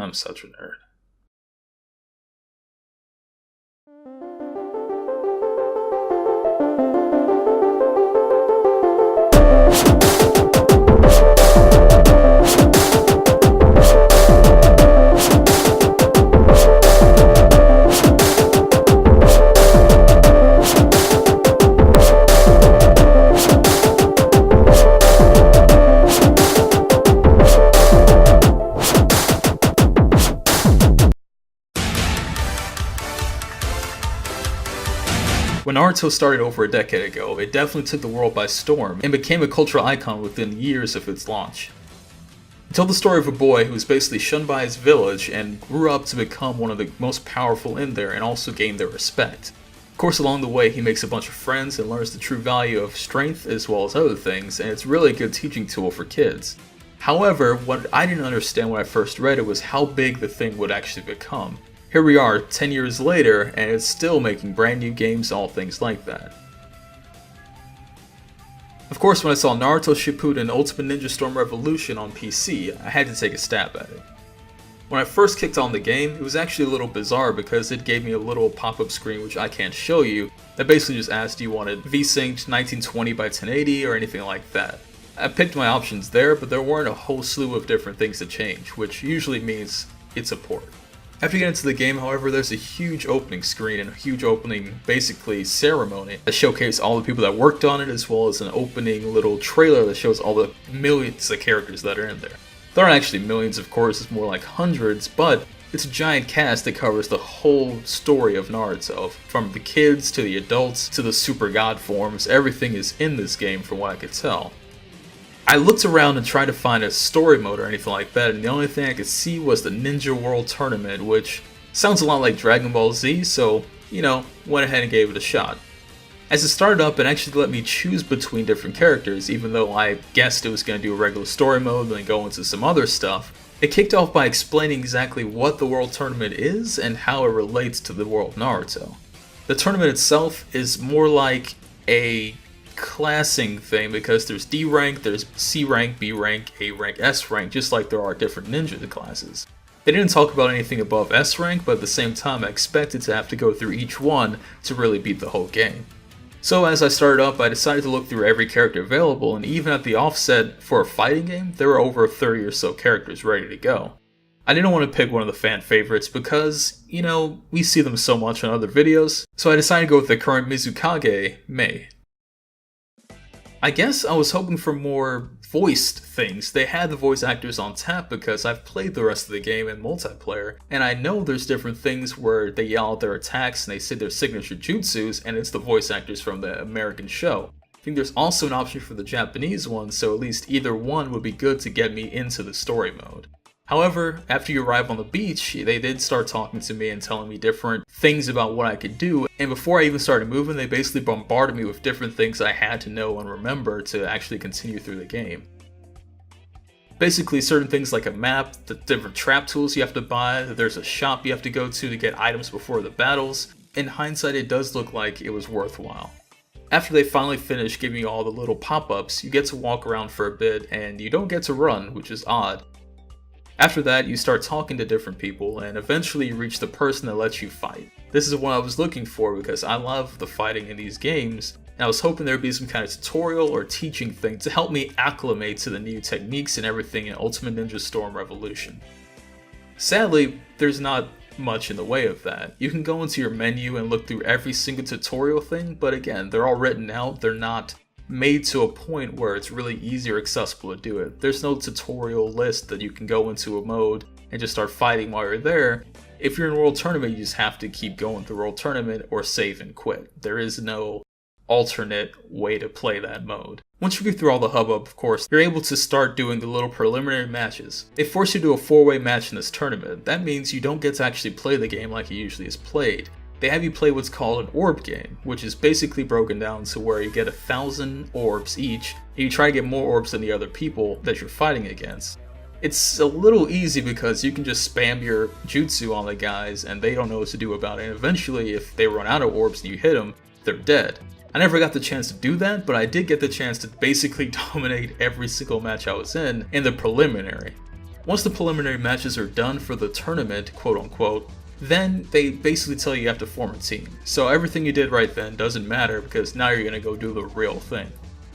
I'm such a nerd. When Naruto started over a decade ago, it definitely took the world by storm and became a cultural icon within years of its launch. It told the story of a boy who was basically shunned by his village and grew up to become one of the most powerful in there and also gained their respect. Of course, along the way he makes a bunch of friends and learns the true value of strength as well as other things, and it's really a good teaching tool for kids. However, what I didn't understand when I first read it was how big the thing would actually become. Here we are 10 years later, and it's still making brand new games, all things like that. Of course, when I saw Naruto Shippuden Ultimate Ninja Storm Revolution on PC, I had to take a stab at it. When I first kicked on the game, it was actually a little bizarre because it gave me a little pop-up screen which I can't show you, that basically just asked do you want it V-synced 1920 by 1080 or anything like that. I picked my options there, but there weren't a whole slew of different things to change, which usually means it's a port. After you get into the game, however, there's a huge opening screen and a huge opening, basically, ceremony that showcases all the people that worked on it, as well as an opening little trailer that shows all the millions of characters that are in there. There aren't actually millions, of course, it's more like hundreds, but it's a giant cast that covers the whole story of Naruto. From the kids, to the adults, to the super god forms, everything is in this game from what I could tell. I looked around and tried to find a story mode or anything like that, and the only thing I could see was the Ninja World Tournament, which sounds a lot like Dragon Ball Z, so, went ahead and gave it a shot. As it started up, it actually let me choose between different characters, even though I guessed it was going to do a regular story mode and then go into some other stuff. It kicked off by explaining exactly what the World Tournament is and how it relates to the world Naruto. The tournament itself is more like a classing thing because there's D rank, there's C rank, B rank, A rank, S rank, just like there are different ninja classes. They didn't talk about anything above S rank, but at the same time I expected to have to go through each one to really beat the whole game. So as I started up, I decided to look through every character available, and even at the offset for a fighting game, there were over 30 or so characters ready to go. I didn't want to pick one of the fan favorites because, we see them so much on other videos, so I decided to go with the current Mizukage, Mei. I guess I was hoping for more voiced things. They had the voice actors on tap because I've played the rest of the game in multiplayer, and I know there's different things where they yell out their attacks and they say their signature jutsus, and it's the voice actors from the American show. I think there's also an option for the Japanese one, so at least either one would be good to get me into the story mode. However, after you arrive on the beach, they did start talking to me and telling me different things about what I could do, and before I even started moving, they basically bombarded me with different things I had to know and remember to actually continue through the game. Basically, certain things like a map, the different trap tools you have to buy, there's a shop you have to go to get items before the battles. In hindsight, it does look like it was worthwhile. After they finally finish giving you all the little pop-ups, you get to walk around for a bit, and you don't get to run, which is odd. After that, you start talking to different people, and eventually you reach the person that lets you fight. This is what I was looking for because I love the fighting in these games, and I was hoping there would be some kind of tutorial or teaching thing to help me acclimate to the new techniques and everything in Ultimate Ninja Storm Revolution. Sadly, there's not much in the way of that. You can go into your menu and look through every single tutorial thing, but again, they're all written out, they're not made to a point where it's really easy or accessible to do it. There's no tutorial list that you can go into a mode and just start fighting while you're there. If you're in World Tournament, you just have to keep going through World Tournament or save and quit. There is no alternate way to play that mode. Once you get through all the hubbub, of course, you're able to start doing the little preliminary matches. They force you to do a 4-way match in this tournament. That means you don't get to actually play the game like it usually is played. They have you play what's called an orb game, which is basically broken down to where you get 1,000 orbs each, and you try to get more orbs than the other people that you're fighting against. It's a little easy because you can just spam your jutsu on the guys and they don't know what to do about it, and eventually if they run out of orbs and you hit them, they're dead. I never got the chance to do that, but I did get the chance to basically dominate every single match I was in the preliminary. Once the preliminary matches are done for the tournament, quote unquote, then they basically tell you have to form a team. So everything you did right then doesn't matter because now you're going to go do the real thing.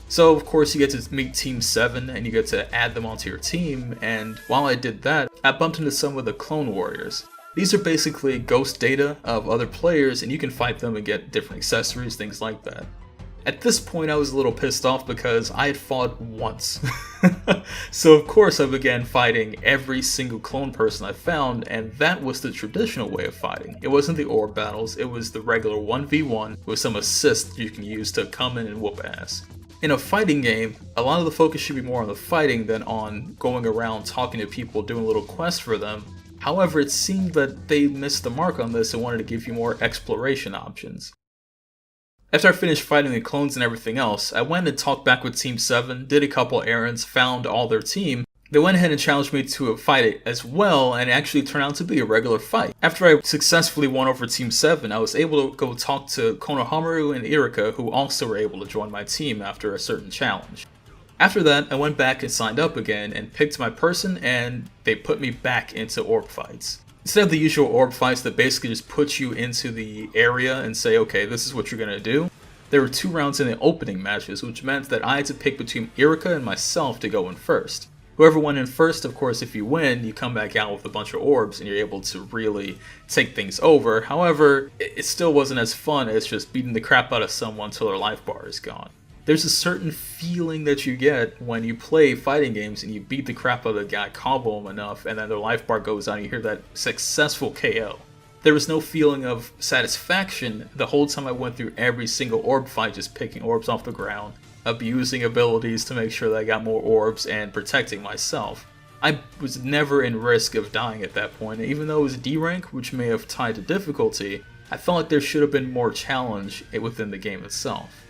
So of course you get to meet Team 7 and you get to add them onto your team, and while I did that, I bumped into some of the Clone Warriors. These are basically ghost data of other players and you can fight them and get different accessories, things like that. At this point I was a little pissed off because I had fought once. So of course I began fighting every single clone person I found, and that was the traditional way of fighting. It wasn't the orb battles, it was the regular 1v1 with some assists you can use to come in and whoop ass. In a fighting game, a lot of the focus should be more on the fighting than on going around talking to people, doing little quests for them. However, it seemed that they missed the mark on this and wanted to give you more exploration options. After I finished fighting the clones and everything else, I went and talked back with Team 7, did a couple errands, found all their team. They went ahead and challenged me to a fight as well, and it actually turned out to be a regular fight. After I successfully won over Team 7, I was able to go talk to Konohamaru and Irika, who also were able to join my team after a certain challenge. After that, I went back and signed up again and picked my person, and they put me back into orb fights. Instead of the usual orb fights that basically just put you into the area and say, okay, this is what you're gonna do, there were 2 rounds in the opening matches, which meant that I had to pick between Irika and myself to go in first. Whoever went in first, of course, if you win, you come back out with a bunch of orbs and you're able to really take things over. However, it still wasn't as fun as just beating the crap out of someone until their life bar is gone. There's a certain feeling that you get when you play fighting games and you beat the crap out of the guy, combo him enough, and then their life bar goes down and you hear that successful KO. There was no feeling of satisfaction the whole time I went through every single orb fight, just picking orbs off the ground, abusing abilities to make sure that I got more orbs, and protecting myself. I was never in risk of dying at that point, and even though it was D rank, which may have tied to difficulty, I felt like there should have been more challenge within the game itself.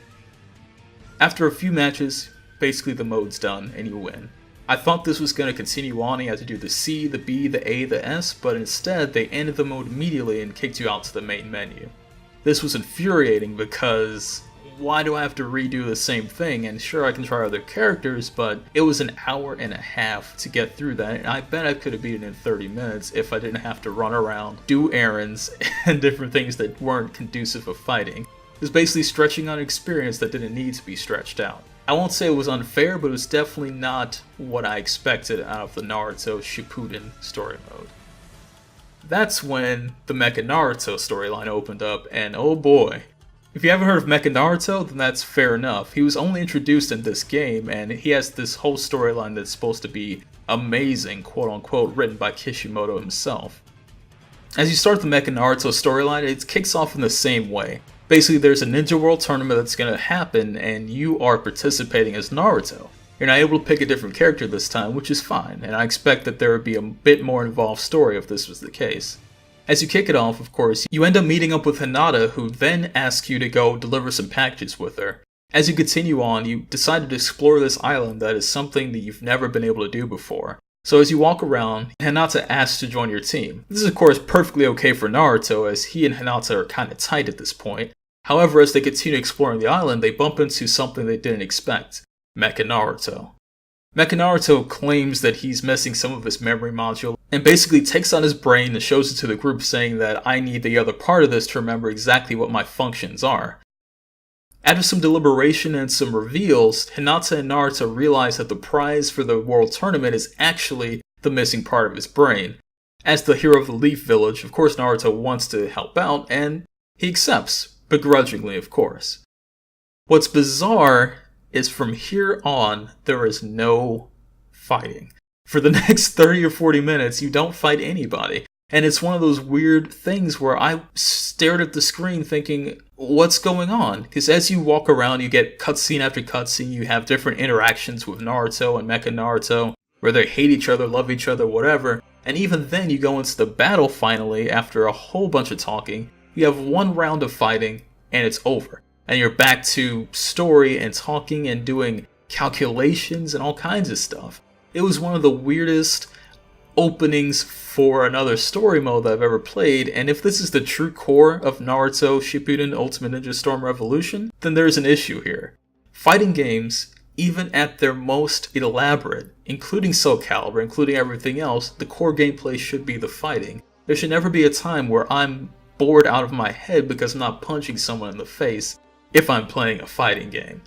After a few matches, basically the mode's done and you win. I thought this was going to continue on, you had to do the C, the B, the A, the S, but instead they ended the mode immediately and kicked you out to the main menu. This was infuriating because why do I have to redo the same thing? And sure, I can try other characters, but it was an hour and a half to get through that, and I bet I could have beaten it in 30 minutes if I didn't have to run around, do errands, and different things that weren't conducive of fighting. It was basically stretching out experience that didn't need to be stretched out. I won't say it was unfair, but it was definitely not what I expected out of the Naruto Shippuden story mode. That's when the Mecha Naruto storyline opened up, and oh boy. If you haven't heard of Mecha Naruto, then that's fair enough. He was only introduced in this game, and he has this whole storyline that's supposed to be amazing, quote unquote, written by Kishimoto himself. As you start the Mecha Naruto storyline, it kicks off in the same way. Basically, there's a Ninja World tournament that's going to happen, and you are participating as Naruto. You're not able to pick a different character this time, which is fine, and I expect that there would be a bit more involved story if this was the case. As you kick it off, of course, you end up meeting up with Hinata, who then asks you to go deliver some packages with her. As you continue on, you decide to explore this island that is something that you've never been able to do before. So as you walk around, Hinata asks to join your team. This is of course perfectly okay for Naruto, as he and Hinata are kinda tight at this point. However, as they continue exploring the island, they bump into something they didn't expect. Mecha Naruto. Mecha Naruto claims that he's missing some of his memory module, and basically takes out his brain and shows it to the group, saying that I need the other part of this to remember exactly what my functions are. After some deliberation and some reveals, Hinata and Naruto realize that the prize for the world tournament is actually the missing part of his brain. As the hero of the Leaf Village, of course Naruto wants to help out, and he accepts, begrudgingly of course. What's bizarre is from here on, there is no fighting. For the next 30 or 40 minutes, you don't fight anybody. And it's one of those weird things where I stared at the screen thinking, what's going on? Because as you walk around, you get cutscene after cutscene, you have different interactions with Naruto and Mecha Naruto, where they hate each other, love each other, whatever. And even then, you go into the battle finally, after a whole bunch of talking, you have one round of fighting, and it's over. And you're back to story and talking and doing calculations and all kinds of stuff. It was one of the weirdest openings for another story mode that I've ever played, and if this is the true core of Naruto Shippuden Ultimate Ninja Storm Revolution, then there's an issue here. Fighting games Even at their most elaborate, including Soul Calibur, including everything else, the core gameplay should be the fighting. There should never be a time where I'm bored out of my head because I'm not punching someone in the face if I'm playing a fighting game.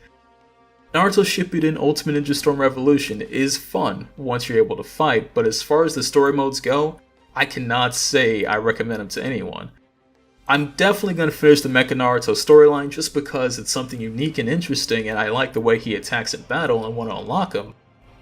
Naruto Shippuden Ultimate Ninja Storm Revolution is fun once you're able to fight, but as far as the story modes go, I cannot say I recommend them to anyone. I'm definitely going to finish the Mecha Naruto storyline just because it's something unique and interesting and I like the way he attacks in battle and want to unlock him.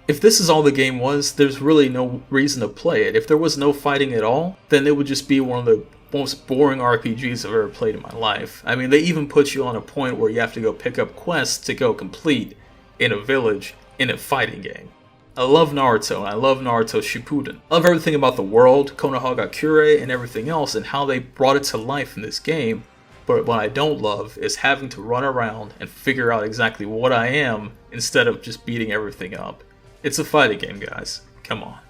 If this is all the game was, there's really no reason to play it. If there was no fighting at all, then it would just be one of the most boring RPGs I've ever played in my life. I mean, they even put you on a point where you have to go pick up quests to go complete in a village in a fighting game. I love Naruto, and I love Naruto Shippuden. I love everything about the world, Konohagakure, and everything else, and how they brought it to life in this game. But what I don't love is having to run around and figure out exactly what I am instead of just beating everything up. It's a fighting game, guys. Come on.